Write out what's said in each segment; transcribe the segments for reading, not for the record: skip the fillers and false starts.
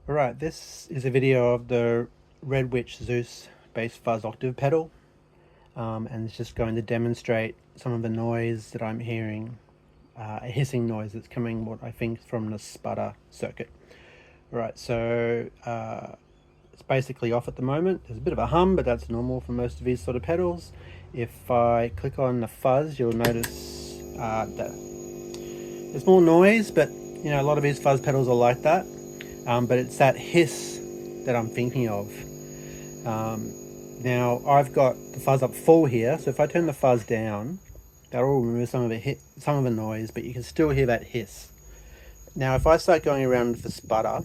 Alright, this is a video of the Red Witch Zeus bass fuzz octave pedal, and it's just going to demonstrate some of the noise that I'm hearing, a hissing noise that's coming, what I think, from the sputter circuit. Alright, so it's basically off at the moment. There's a bit of a hum, but that's normal for most of these sort of pedals. If I click on the fuzz, you'll notice that there's more noise, but a lot of these fuzz pedals are like that. But it's that hiss that I'm thinking of. Now I've got the fuzz up full here, so if I turn the fuzz down, that will remove some of the noise, but you can still hear that hiss. Now if I start going around the sputter,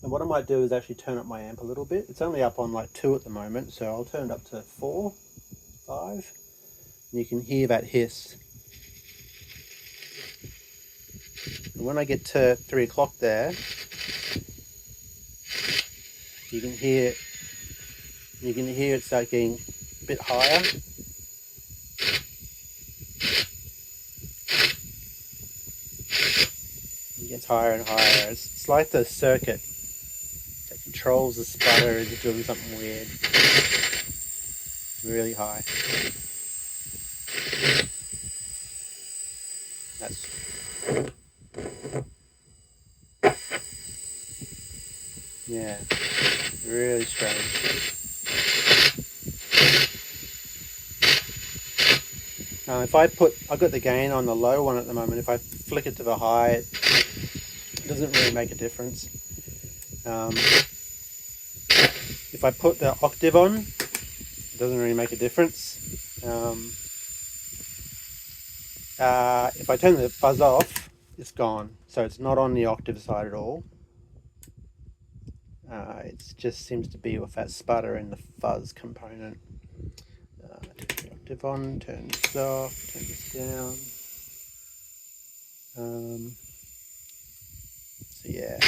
then what I might do is actually turn up my amp a little bit. It's only up on like 2 at the moment, so I'll turn it up to 4, 5, and you can hear that hiss. And when I get to 3 o'clock there, you can hear it start getting a bit higher. It gets higher and higher. It's like the circuit that controls the sputter is doing something weird. It's really high. That's yeah, really strange. I've got the gain on the low one at the moment. If I flick it to the high, it doesn't really make a difference. If I put the octave on, it doesn't really make a difference. If I turn the fuzz off, it's gone. So it's not on the octave side at all. It just seems to be with that sputter and the fuzz component. Turn the octave on, turn this off, turn this down. So yeah.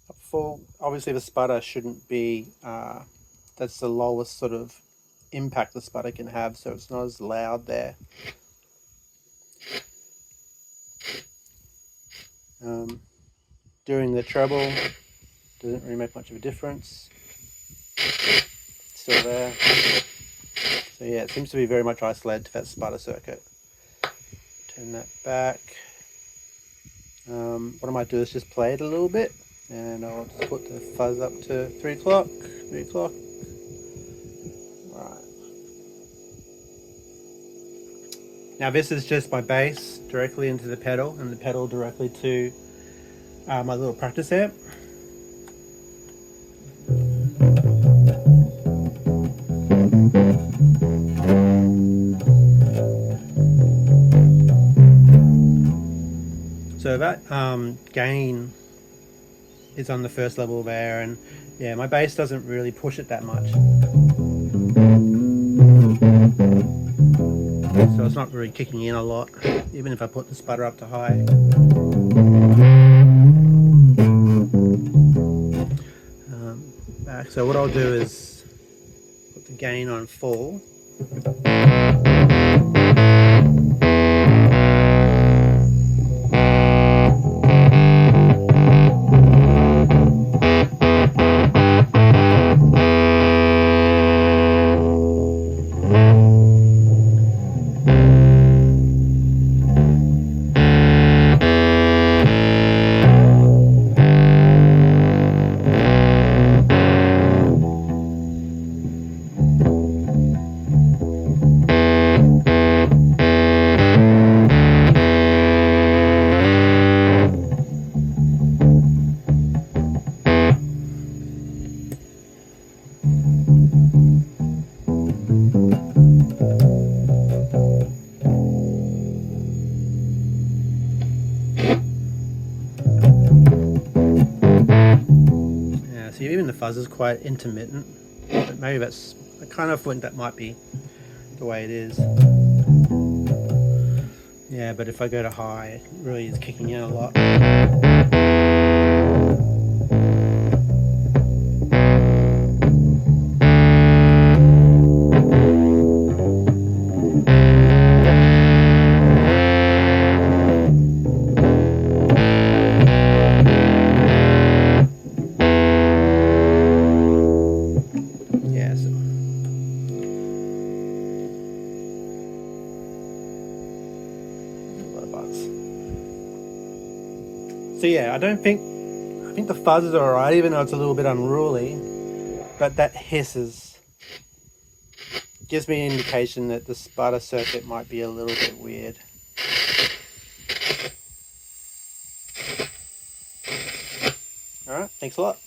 Up full. Obviously the sputter shouldn't be, that's the lowest sort of impact the sputter can have, so it's not as loud there. During the treble, doesn't really make much of a difference. Still there. So yeah, it seems to be very much isolated to that sputter circuit. Turn that back. What I might do is just play it a little bit, and I'll just put the fuzz up to 3 o'clock. 3 o'clock. Right. Now this is just my bass directly into the pedal, and the pedal directly to my little practice amp. So that gain is on the first level there, and yeah, my bass doesn't really push it that much. So it's not really kicking in a lot, even if I put the sputter up to high. Back. So what I'll do is put the gain on full. So even the fuzz is quite intermittent, but maybe I kind of think that might be the way it is. Yeah, but if I go to high, it really is kicking in a lot. So yeah, I think the fuzz is alright, even though it's a little bit unruly. But that hisses gives me an indication that the sputter circuit might be a little bit weird. Alright, thanks a lot.